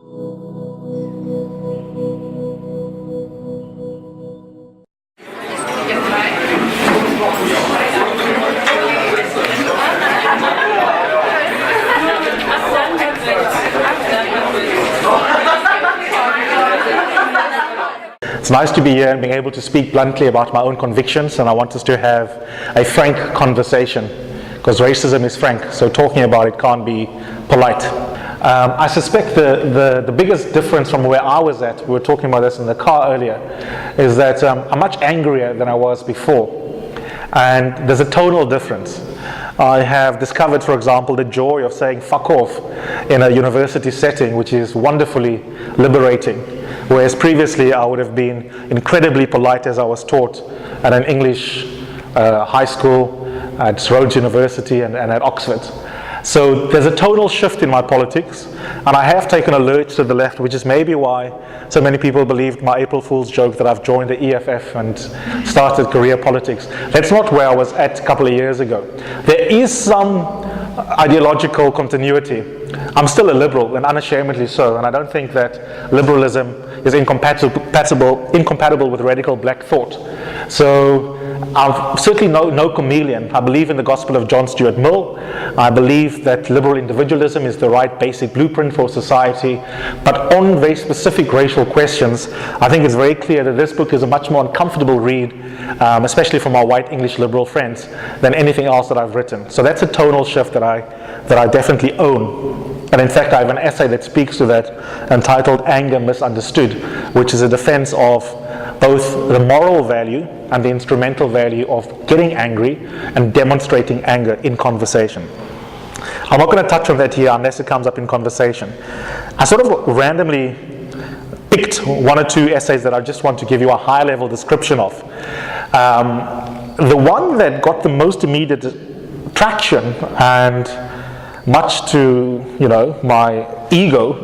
It's nice to be here and being able to speak bluntly about my own convictions, and I want us to have a frank conversation, because racism is frank, so talking about it can't be polite. I suspect the biggest difference from where I was at, we were talking about this in the car earlier, is that I'm much angrier than I was before, and there's a tonal difference. I have discovered, for example, the joy of saying fuck off in a university setting, which is wonderfully liberating. Whereas previously I would have been incredibly polite, as I was taught at an English high school, at Rhodes University and at Oxford. So there's a tonal shift in my politics, and I have taken a lurch to the left, which is maybe why so many people believed my April Fool's joke that I've joined the EFF and started career politics. That's not where I was at a couple of years ago. There is some ideological continuity. I'm still a liberal, and unashamedly so, and I don't think that liberalism is incompatible with radical black thought. So I'm certainly no chameleon. I believe in the gospel of John Stuart Mill. I believe that liberal individualism is the right basic blueprint for society. But on very specific racial questions, I think it's very clear that this book is a much more uncomfortable read, especially for my white English liberal friends, than anything else that I've written. So that's a tonal shift that I definitely own. And in fact, I have an essay that speaks to that, entitled Anger Misunderstood, which is a defense of both the moral value and the instrumental value of getting angry and demonstrating anger in conversation. I'm not going to touch on that here unless it comes up in conversation. I sort of randomly picked one or two essays that I just want to give you a high-level description of. The one that got the most immediate traction, and much to my ego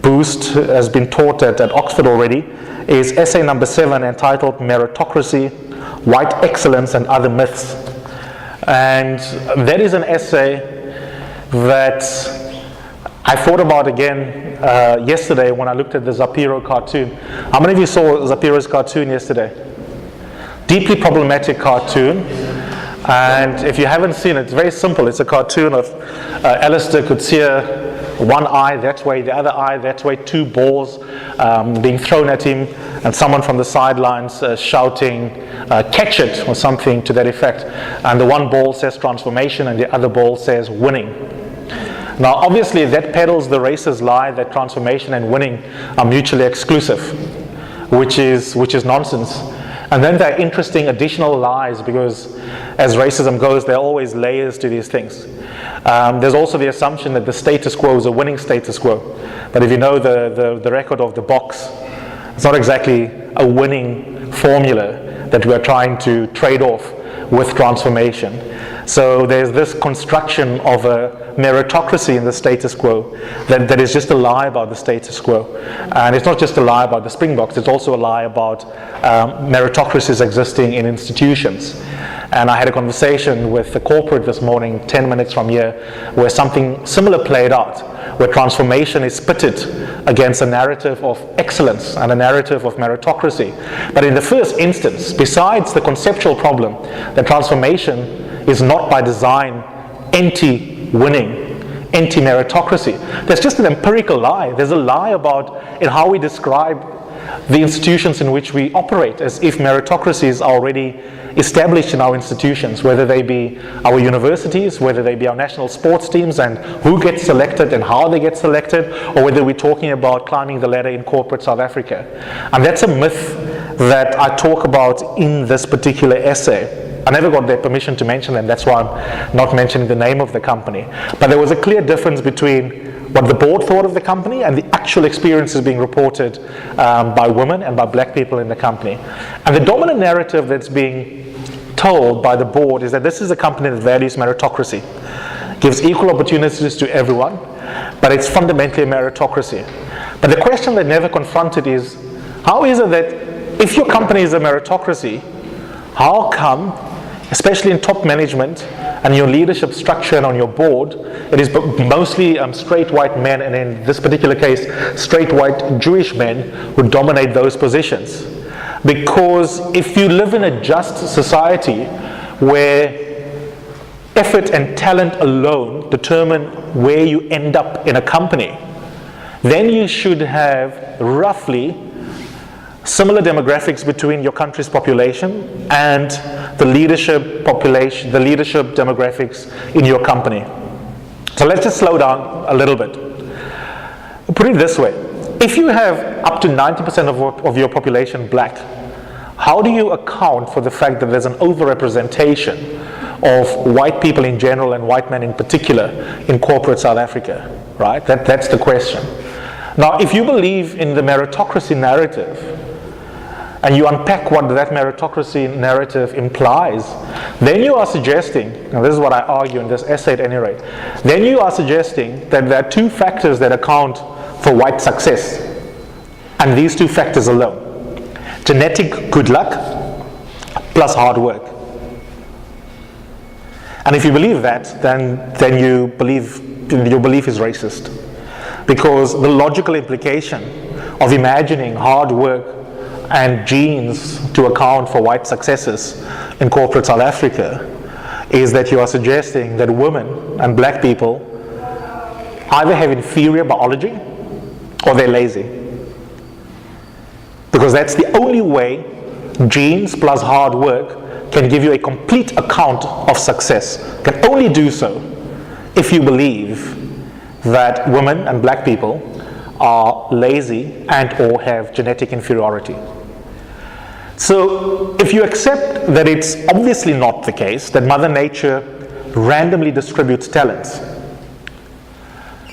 boost, has been taught at Oxford already, is essay number 7, entitled Meritocracy, White Excellence and Other Myths. And that is an essay that I thought about again yesterday when I looked at the Zapiro cartoon. How many of you saw Zapiro's cartoon yesterday? Deeply problematic cartoon. And if you haven't seen it, it's very simple. It's a cartoon of Alistair Coetzee, one eye that way, the other eye that way, two balls being thrown at him, and someone from the sidelines shouting, catch it, or something to that effect. And the one ball says transformation, and the other ball says winning. Now, obviously, that peddles the racist lie that transformation and winning are mutually exclusive, which is nonsense. And then there are interesting additional lies, because as racism goes, there are always layers to these things. There's also the assumption that the status quo is a winning status quo. But if you know the record of the box, it's not exactly a winning formula that we're trying to trade off with transformation. So there's this construction of a meritocracy in the status quo that is just a lie about the status quo. And it's not just a lie about the Springboks, it's also a lie about meritocracies existing in institutions. And I had a conversation with the corporate this morning, 10 minutes from here, where something similar played out, where transformation is pitted against a narrative of excellence and a narrative of meritocracy. But in the first instance, besides the conceptual problem that transformation is not by design anti-winning, anti-meritocracy, there's just an empirical lie. There's a lie about in how we describe the institutions in which we operate, as if meritocracies are already established in our institutions, whether they be our universities, whether they be our national sports teams, and who gets selected and how they get selected, or whether we're talking about climbing the ladder in corporate South Africa. And that's a myth that I talk about in this particular essay. I never got their permission to mention them, that's why I'm not mentioning the name of the company. But there was a clear difference between what the board thought of the company and the actual experiences being reported by women and by black people in the company. And the dominant narrative that's being told by the board is that this is a company that values meritocracy, gives equal opportunities to everyone, but it's fundamentally a meritocracy. But the question they never confronted is, how is it that if your company is a meritocracy, how come, especially in top management and your leadership structure and on your board, it is mostly straight white men, and in this particular case, straight white Jewish men who dominate those positions. Because if you live in a just society where effort and talent alone determine where you end up in a company, then you should have roughly similar demographics between your country's population and the leadership population, the leadership demographics in your company. So let's just slow down a little bit. Put it this way: if you have up to 90% of your population black, how do you account for the fact that there's an overrepresentation of white people in general and white men in particular in corporate South Africa, right? That's the question. Now, if you believe in the meritocracy narrative, and you unpack what that meritocracy narrative implies, then you are suggesting, and this is what I argue in this essay at any rate, then you are suggesting that there are two factors that account for white success, and these two factors alone: genetic good luck plus hard work. And if you believe that, then your belief is racist. Because the logical implication of imagining hard work and genes to account for white successes in corporate South Africa is that you are suggesting that women and black people either have inferior biology or they're lazy. Because that's the only way genes plus hard work can give you a complete account of success. Can only do so if you believe that women and black people are lazy and or have genetic inferiority. So if you accept that it's obviously not the case, that Mother Nature randomly distributes talents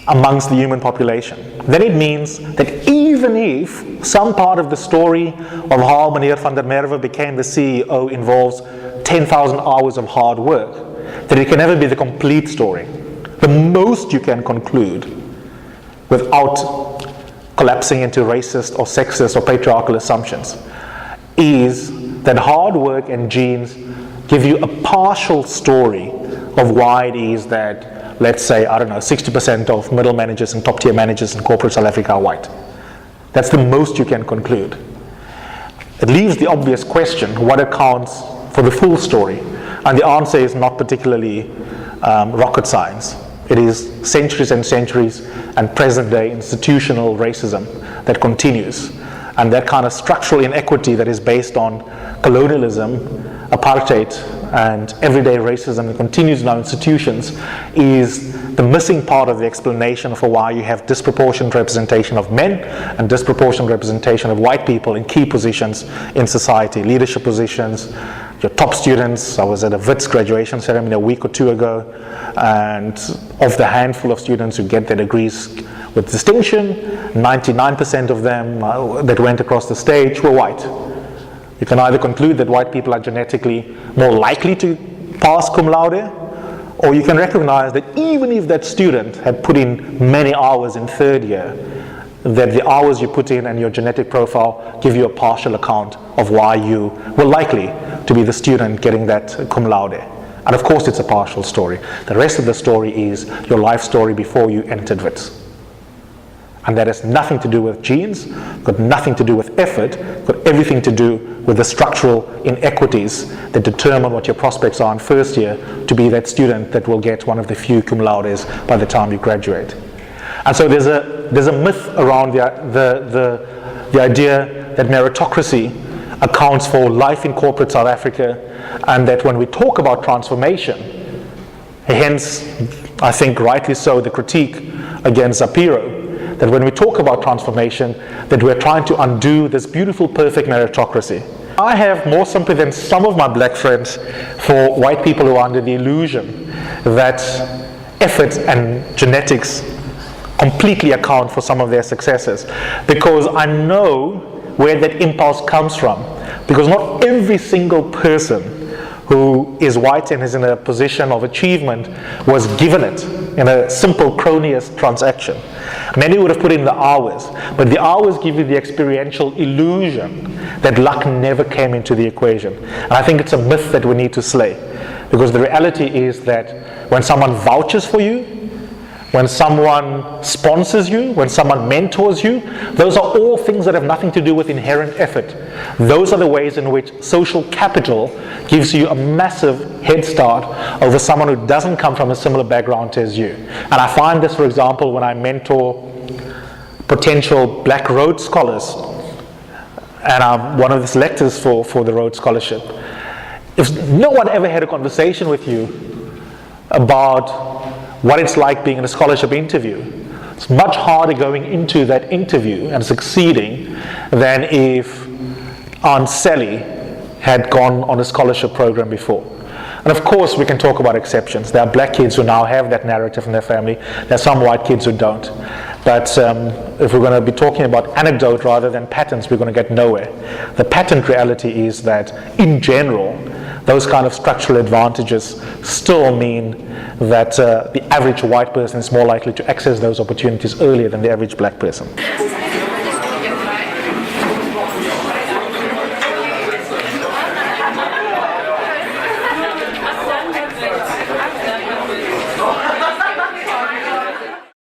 amongst the human population, then it means that even if some part of the story of how Meneer van der Merwe became the CEO involves 10,000 hours of hard work, that it can never be the complete story. The most you can conclude, without collapsing into racist or sexist or patriarchal assumptions, is that hard work and genes give you a partial story of why it is that, let's say, 60% of middle managers and top tier managers in corporate South Africa are white. That's the most you can conclude. It leaves the obvious question: what accounts for the full story? And the answer is not particularly rocket science. It is centuries and centuries and present day institutional racism that continues. And that kind of structural inequity that is based on colonialism, apartheid, and everyday racism that continues in our institutions is the missing part of the explanation for why you have disproportionate representation of men and disproportionate representation of white people in key positions in society, leadership positions. Your top students, I was at a FVZS graduation ceremony a week or two ago, and of the handful of students who get their degrees with distinction, 99% of them that went across the stage were white. You can either conclude that white people are genetically more likely to pass cum laude, or you can recognize that even if that student had put in many hours in third year, that the hours you put in and your genetic profile give you a partial account of why you were likely to be the student getting that cum laude. And of course it's a partial story. The rest of the story is your life story before you entered FVZS. And that has nothing to do with genes, got nothing to do with effort, got everything to do with the structural inequities that determine what your prospects are in first year to be that student that will get one of the few cum laudes by the time you graduate. And so there's a myth around the idea that meritocracy accounts for life in corporate South Africa, and that when we talk about transformation, hence I think rightly so the critique against Zapiro, that when we talk about transformation, that we're trying to undo this beautiful, perfect meritocracy. I have more sympathy than some of my black friends for white people who are under the illusion that effort and genetics completely account for some of their successes, because I know where that impulse comes from, because not every single person who is white and is in a position of achievement was given it in a simple cronyist transaction. Many would have put in the hours, but the hours give you the experiential illusion that luck never came into the equation. And I think it's a myth that we need to slay. Because the reality is that when someone vouches for you, when someone sponsors you, when someone mentors you, those are all things that have nothing to do with inherent effort. Those are the ways in which social capital gives you a massive head start over someone who doesn't come from a similar background as you. And I find this, for example, when I mentor potential Black Rhodes Scholars, and I'm one of the selectors for the Rhodes Scholarship. If no one ever had a conversation with you about what it's like being in a scholarship interview, it's much harder going into that interview and succeeding than if Aunt Sally had gone on a scholarship program before. And of course we can talk about exceptions. There are black kids who now have that narrative in their family. There are some white kids who don't. But if we're going to be talking about anecdote rather than patterns, we're going to get nowhere. The patent reality is that in general, those kind of structural advantages still mean that the average white person is more likely to access those opportunities earlier than the average black person.